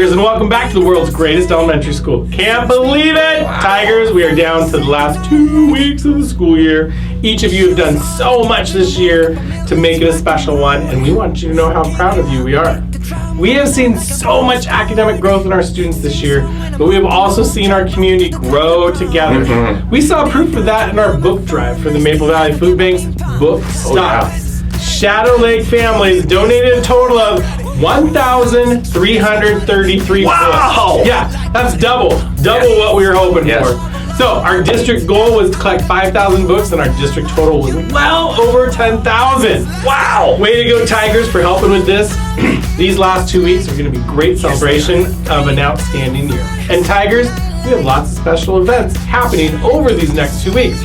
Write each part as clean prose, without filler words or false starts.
Tigers, and welcome back to the world's greatest elementary school. Can't believe it! Wow. Tigers, we are down to the last 2 weeks of the school year. Each of you have done so much this year to make it a special one, and we want you to know how proud of you we are. We have seen so much academic growth in our students this year, but we have also seen our community grow together. Mm-hmm. We saw proof of that in our book drive for the Maple Valley Food Bank's Book Stop. Shadow Lake families donated a total of 1,333 books. Yeah, that's double what we were hoping for. So our district goal was to collect 5,000 books, and our district total was well over 10,000. Wow! Way to go, Tigers, for helping with this. These last 2 weeks are going to be great celebration of an outstanding year. And Tigers, we have lots of special events happening over these next 2 weeks.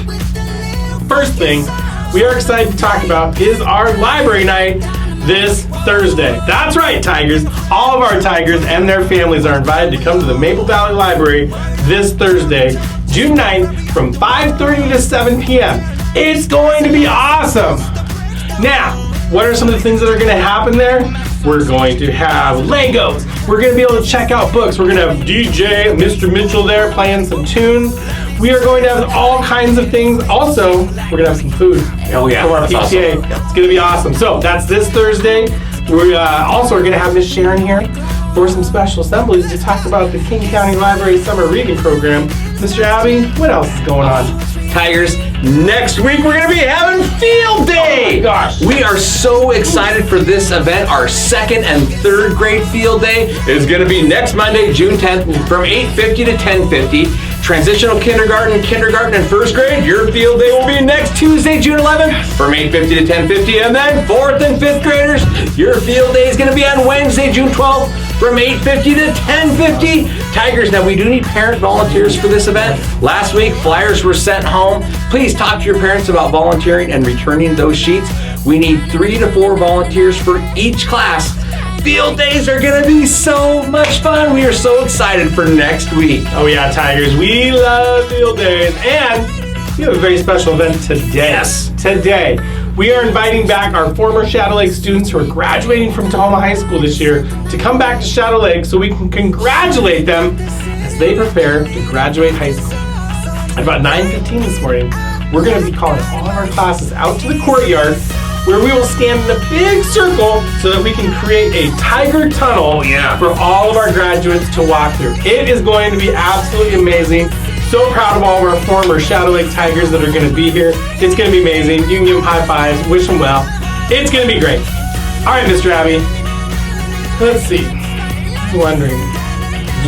First thing we are excited to talk about is our library night this Thursday. That's right, Tigers. All of our Tigers and their families are invited to come to the Maple Valley Library this Thursday, June 9th, from 5:30 to 7 p.m. It's going to be awesome. Now, what are some of the things that are going to happen there? We're going to have Legos. We're going to be able to check out books. We're going to have DJ, Mr. Mitchell there playing some tunes. We are going to have all kinds of things. Also, we're going to have some food from our PTA. Awesome. It's going to be awesome. So that's this Thursday. We also are going to have Miss Sharon here for some special assemblies to talk about the King County Library Summer Reading Program. Mr. Abby, what else is going on? Tigers, next week we're going to be having Field Day! Oh my gosh! We are so excited for this event. Our second and third grade Field Day is going to be next Monday, June 10th, from 8:50 to 10:50. Transitional kindergarten, and first grade, your Field Day will be next Tuesday, June 11th, from 8:50 to 10:50. And then fourth and fifth graders, your Field Day is going to be on Wednesday, June 12th, from 8:50 to 10:50. Tigers, now we do need parent volunteers for this event. Last week, flyers were sent home. Please talk to your parents about volunteering and returning those sheets. We need 3 to 4 volunteers for each class. Field days are going to be so much fun. We are so excited for next week. Oh yeah, Tigers, we love field days. And we have a very special event today. Yes. Today, we are inviting back our former Shadow Lake students who are graduating from Tahoma High School this year to come back to Shadow Lake so we can congratulate them as they prepare to graduate high school. At about 9:15 this morning, we're going to be calling all of our classes out to the courtyard where we will stand in a big circle so that we can create a tiger tunnel for all of our graduates to walk through. It is going to be absolutely amazing. So proud of all of our former Shadow Lake Tigers that are going to be here. It's going to be amazing. You can give them high fives, wish them well. It's going to be great. All right, Mr. Abby. Let's see. I'm wondering,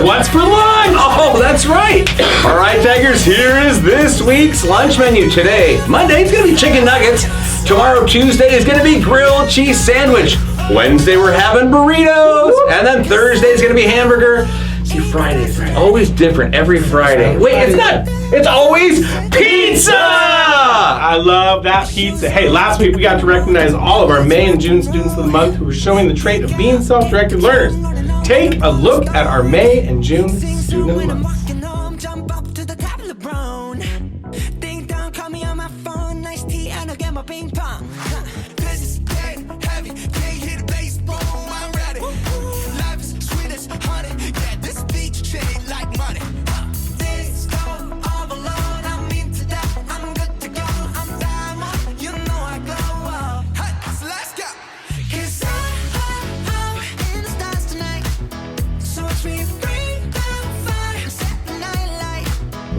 what's for lunch? Oh, that's right. All right, Tigers, here is this week's lunch menu today. Monday, it's going to be chicken nuggets. Tomorrow, Tuesday, is going to be grilled cheese sandwich. Wednesday, we're having burritos. And then Thursday is going to be hamburger. See, Friday's always different every Friday. Wait, it's not. It's always pizza! I love that pizza. Hey, last week we got to recognize all of our May and June students of the month who were showing the trait of being self-directed learners. Take a look at our May and June student of the month.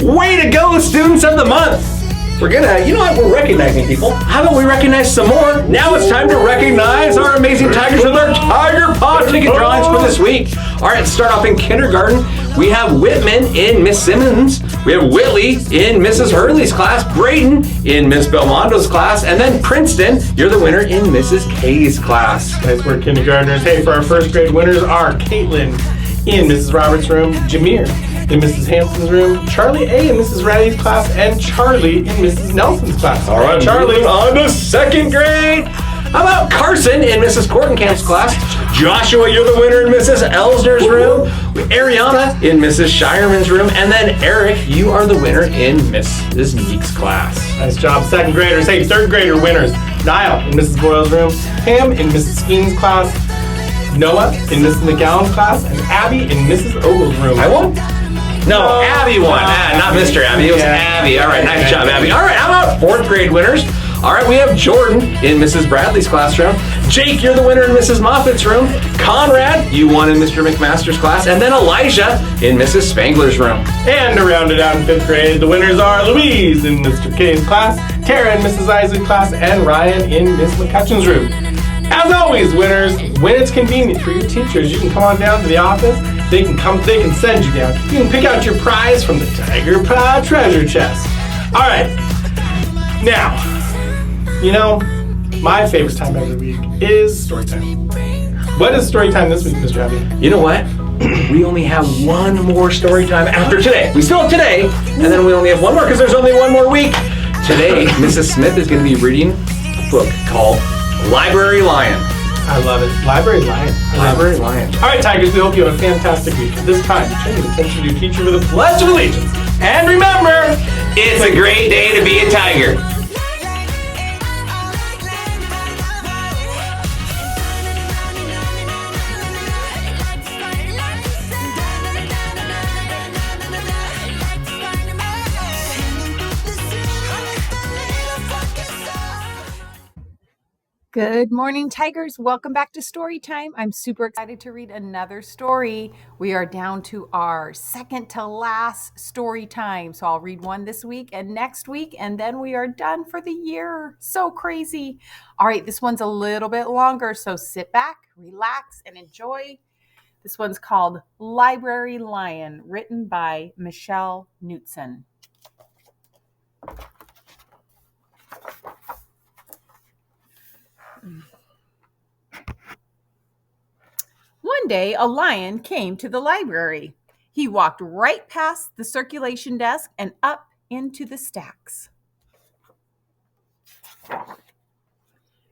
Way to go, students of the month! We're we're recognizing people. How about we recognize some more? Now it's time to recognize our amazing Tigers with our Tiger Paw ticket drawings for this week. All right, start off in kindergarten. We have Whitman in Miss Simmons. We have Whitley in Mrs. Hurley's class. Braden in Miss Belmondo's class. And then Princeton, you're the winner in Mrs. K's class. Nice work, kindergartners. Hey, for our first grade winners are Caitlin in Mrs. Roberts' room, Jameer in Mrs. Hanson's room, Charlie A in Mrs. Raddy's class, and Charlie in Mrs. Nelson's class. All right, Charlie, on to second grade. How about Carson in Mrs. Kortenkamp's class? Joshua, you're the winner in Mrs. Elsner's room. Ariana in Mrs. Shireman's room. And then Eric, you are the winner in Mrs. Meek's class. Nice job, second graders. Hey, third grader winners. Niall in Mrs. Boyle's room. Pam in Mrs. Skeen's class. Noah in Mrs. McGowan's class, and Abby in Mrs. Ogle's room. I won? No, Abby won. Not Mr. Abby. It was Abby. All right, nice job, Abby. All right, how about fourth grade winners? All right, we have Jordan in Mrs. Bradley's classroom. Jake, you're the winner in Mrs. Moffat's room. Conrad, you won in Mr. McMaster's class. And then Elijah in Mrs. Spangler's room. And to round it out in fifth grade, the winners are Louise in Mr. K's class, Tara in Mrs. Isaac's class, and Ryan in Miss McCutcheon's room. As always, winners, when it's convenient for your teachers, you can come on down to the office. They can send you down. You can pick out your prize from the Tiger Paw treasure chest. All right. Now, my favorite time every week is story time. What is story time this week, Mr. Abby? You know what? We only have one more story time after today. We still have today, and then we only have one more because there's only one more week. Today, Mrs. Smith is going to be reading a book called Library Lion. I love it. Library Lion. Library Lion. All right, Tigers, we hope you have a fantastic week. At this time, turn your attention to your teacher with a pledge of allegiance. And remember, It's a great day to be a Tiger. Good morning, Tigers. Welcome back to Story Time. I'm super excited to read another story. We are down to our second to last story time. So I'll read one this week and next week, and then we are done for the year. So crazy. All right, this one's a little bit longer, so sit back, relax, and enjoy. This one's called Library Lion, written by Michelle Knutson. One day, a lion came to the library. He walked right past the circulation desk and up into the stacks.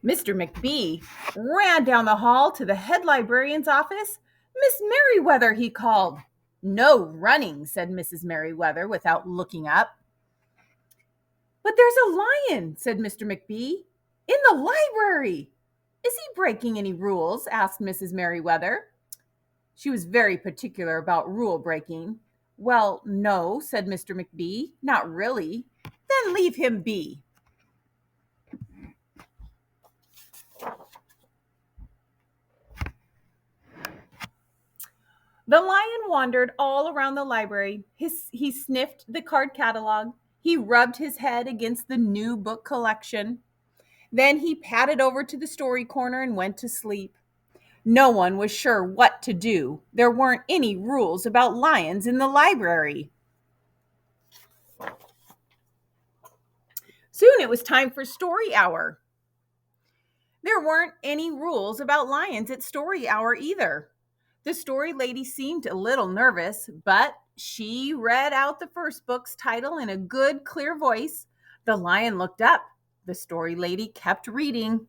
Mr. McBee ran down the hall to the head librarian's office. "Miss Merriweather," he called. "No running," said Mrs. Merriweather without looking up. "But there's a lion," said Mr. McBee, "in the library." "Is he breaking any rules?" asked Mrs. Merriweather. She was very particular about rule breaking. "Well, no," said Mr. McBee, "not really." "Then leave him be." The lion wandered all around the library. He sniffed the card catalog. He rubbed his head against the new book collection. Then he padded over to the story corner and went to sleep. No one was sure what to do. There weren't any rules about lions in the library. Soon it was time for story hour. There weren't any rules about lions at story hour either. The story lady seemed a little nervous, but she read out the first book's title in a good, clear voice. The lion looked up. The story lady kept reading.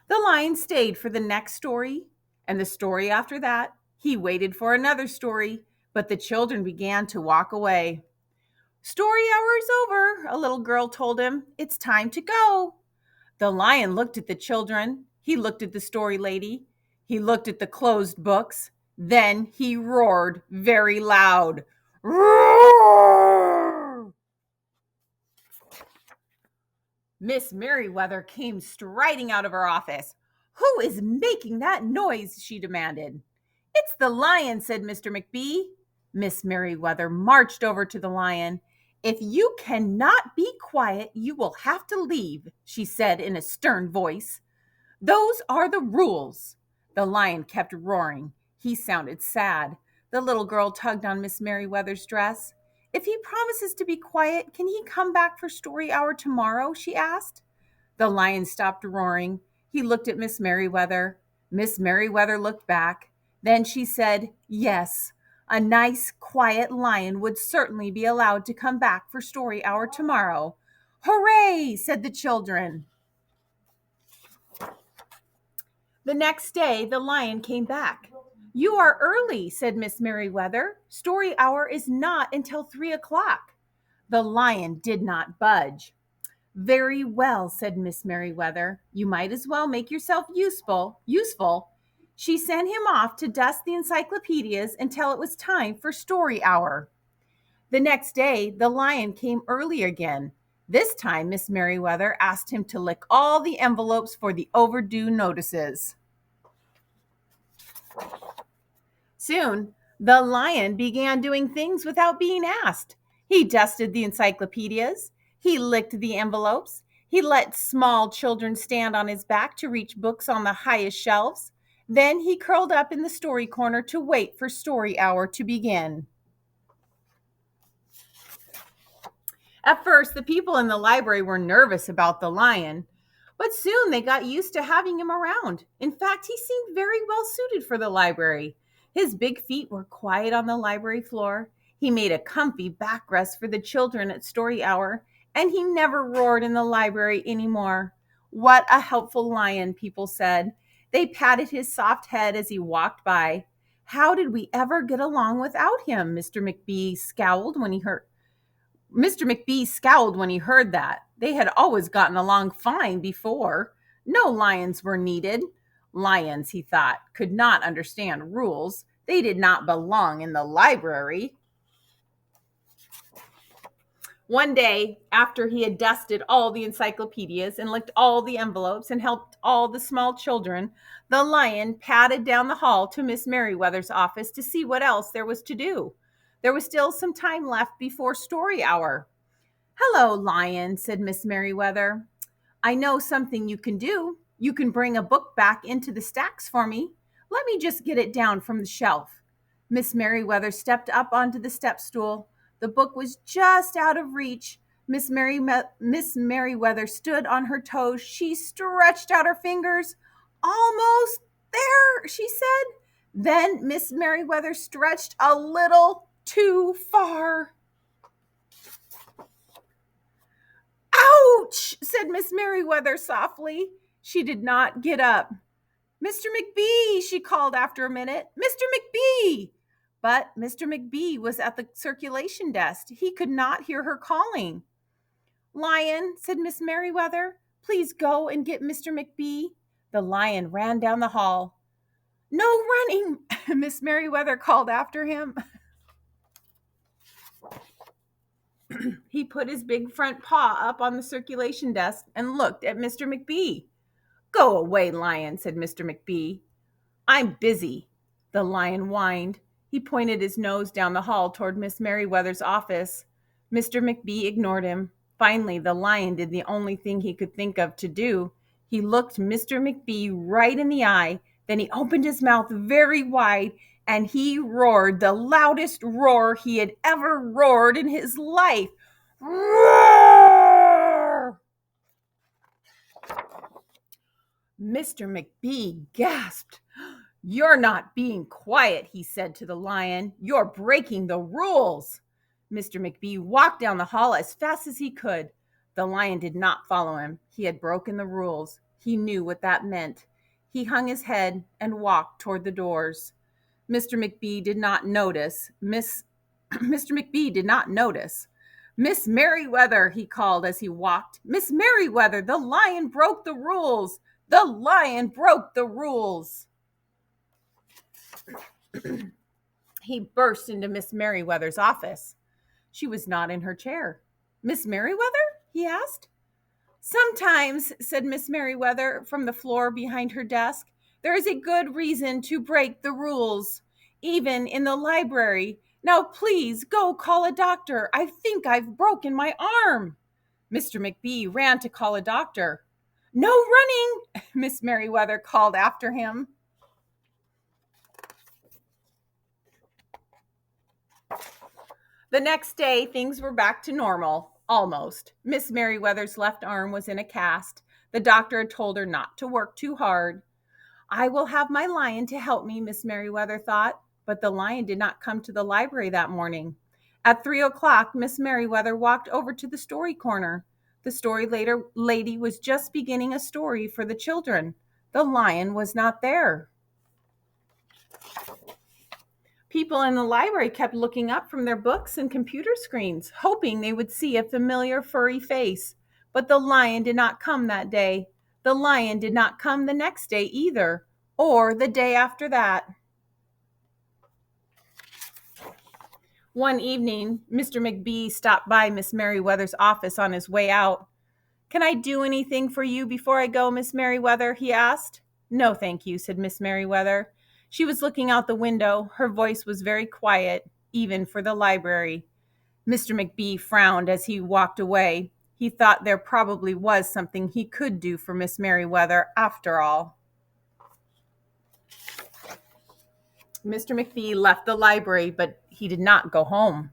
The lion stayed for the next story, and the story after that. He waited for another story, but the children began to walk away. "Story hour is over," a little girl told him. "It's time to go." The lion looked at the children. He looked at the story lady. He looked at the closed books. Then he roared very loud. "Roar!" Miss Merriweather came striding out of her office. "Who is making that noise?" she demanded. "It's the lion," said Mr. McBee. Miss Merriweather marched over to the lion. "If you cannot be quiet, you will have to leave," she said in a stern voice. "Those are the rules." The lion kept roaring. He sounded sad. The little girl tugged on Miss Merriweather's dress. "If he promises to be quiet, can he come back for story hour tomorrow?" she asked. The lion stopped roaring. He looked at Miss Merriweather. Miss Merriweather looked back. Then she said, "Yes, a nice, quiet lion would certainly be allowed to come back for story hour tomorrow." "Hooray!" said the children. The next day, the lion came back. "You are early," said Miss Merriweather. "Story hour is not until 3:00. The lion did not budge. "Very well," said Miss Merriweather. "You might as well make yourself useful." She sent him off to dust the encyclopedias until it was time for story hour. The next day, the lion came early again. This time, Miss Merriweather asked him to lick all the envelopes for the overdue notices. Soon, the lion began doing things without being asked. He dusted the encyclopedias. He licked the envelopes. He let small children stand on his back to reach books on the highest shelves. Then he curled up in the story corner to wait for story hour to begin. At first, the people in the library were nervous about the lion, but soon they got used to having him around. In fact, he seemed very well suited for the library. His big feet were quiet on the library floor. He made a comfy backrest for the children at story hour, and he never roared in the library anymore. What a helpful lion, people said. They patted his soft head as he walked by. How did we ever get along without him? Mr. McBee scowled when he heard that. They had always gotten along fine before. No lions were needed. Lions, he thought, could not understand rules. They did not belong in the library. One day, after he had dusted all the encyclopedias and licked all the envelopes and helped all the small children, the lion padded down the hall to Miss Merriweather's office to see what else there was to do. There was still some time left before story hour. "Hello, Lion," said Miss Merriweather. "I know something you can do. You can bring a book back into the stacks for me. Let me just get it down from the shelf." Miss Merriweather stepped up onto the step stool. The book was just out of reach. Miss Merriweather stood on her toes. She stretched out her fingers. "Almost there," she said. Then Miss Merriweather stretched a little too far. "Ouch!" said Miss Merriweather softly. She did not get up. "Mr. McBee," she called after a minute. "Mr. McBee!" But Mr. McBee was at the circulation desk. He could not hear her calling. "Lion," said Miss Merriweather, "please go and get Mr. McBee." The lion ran down the hall. "No running," Miss Merriweather called after him. He put his big front paw up on the circulation desk and looked at Mr. McBee. "Go away, Lion," said Mr. McBee. "I'm busy," the lion whined. He pointed his nose down the hall toward Miss Merriweather's office. Mr. McBee ignored him. Finally, the lion did the only thing he could think of to do. He looked Mr. McBee right in the eye. Then he opened his mouth very wide and he roared the loudest roar he had ever roared in his life. Roar! Mr. McBee gasped. "You're not being quiet," he said to the lion. "You're breaking the rules." Mr. McBee walked down the hall as fast as he could. The lion did not follow him. He had broken the rules. He knew what that meant. He hung his head and walked toward the doors. Mr. McBee did not notice. Mr. McBee did not notice. "Miss Merriweather," he called as he walked. "Miss Merriweather, the lion broke the rules. The lion broke the rules." He burst into Miss Merriweather's office. She was not in her chair. "Miss Merriweather?" he asked. "Sometimes," said Miss Merriweather from the floor behind her desk, "there is a good reason to break the rules, even in the library. Now please go call a doctor. I think I've broken my arm." Mr. McBee ran to call a doctor. "No running," Miss Merriweather called after him. The next day, things were back to normal, almost. Miss Merriweather's left arm was in a cast. The doctor had told her not to work too hard. "I will have my lion to help me," Miss Merriweather thought. But the lion did not come to the library that morning. At 3:00, Miss Merriweather walked over to the story corner. The story lady was just beginning a story for the children. The lion was not there. People in the library kept looking up from their books and computer screens, hoping they would see a familiar furry face. But the lion did not come that day. The lion did not come the next day either, or the day after that. One evening, Mr. McBee stopped by Miss Merriweather's office on his way out. "Can I do anything for you before I go, Miss Merriweather?" he asked. "No, thank you," said Miss Merriweather. She was looking out the window. Her voice was very quiet, even for the library. Mr. McBee frowned as he walked away. He thought there probably was something he could do for Miss Merriweather after all. Mr. McBee left the library, but he did not go home.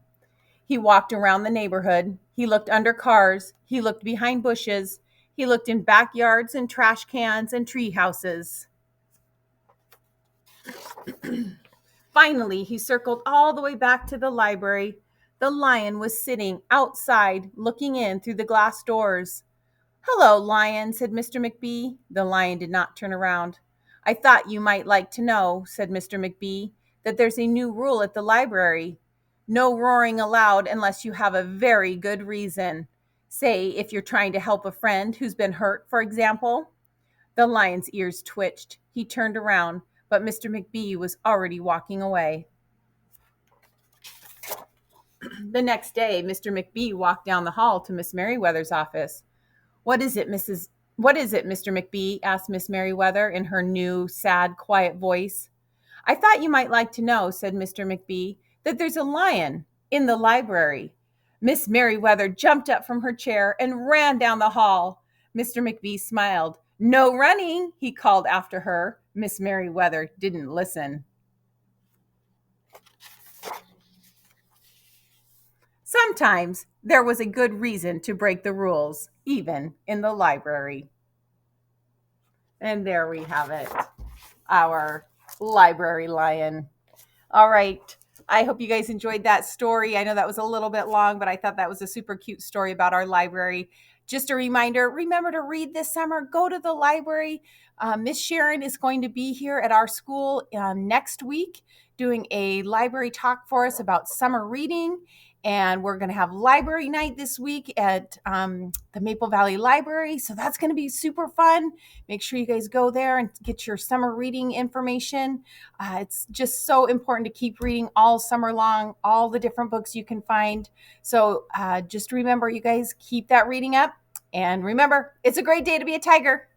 He walked around the neighborhood. He looked under cars. He looked behind bushes. He looked in backyards and trash cans and tree houses. Finally, he circled all the way back to the library. The lion was sitting outside, looking in through the glass doors. "Hello, Lion," said Mr. McBee. The lion did not turn around. "I thought you might like to know," said Mr. McBee, "that there's a new rule at the library. No roaring aloud unless you have a very good reason. Say, if you're trying to help a friend who's been hurt, for example." The lion's ears twitched. He turned around, but Mr. McBee was already walking away. The next day, Mr. McBee walked down the hall to Miss Merriweather's office. What is it, Mr. McBee?" asked Miss Merriweather in her new, sad, quiet voice. "I thought you might like to know," said Mr. McBee, "that there's a lion in the library." Miss Merriweather jumped up from her chair and ran down the hall. Mr. McBee smiled. "No running," he called after her. Miss Merriweather didn't listen. Sometimes there was a good reason to break the rules, even in the library. And there we have it, our library lion. All right. I hope you guys enjoyed that story. I know that was a little bit long, but I thought that was a super cute story about our library. Just a reminder, remember to read this summer. Go to the library. Miss Sharon is going to be here at our school next week doing a library talk for us about summer reading. And we're going to have library night this week at the Maple Valley Library. So that's going to be super fun. Make sure you guys go there and get your summer reading information. It's just so important to keep reading all summer long, all the different books you can find. So just remember, you guys, keep that reading up. And remember, it's a great day to be a tiger.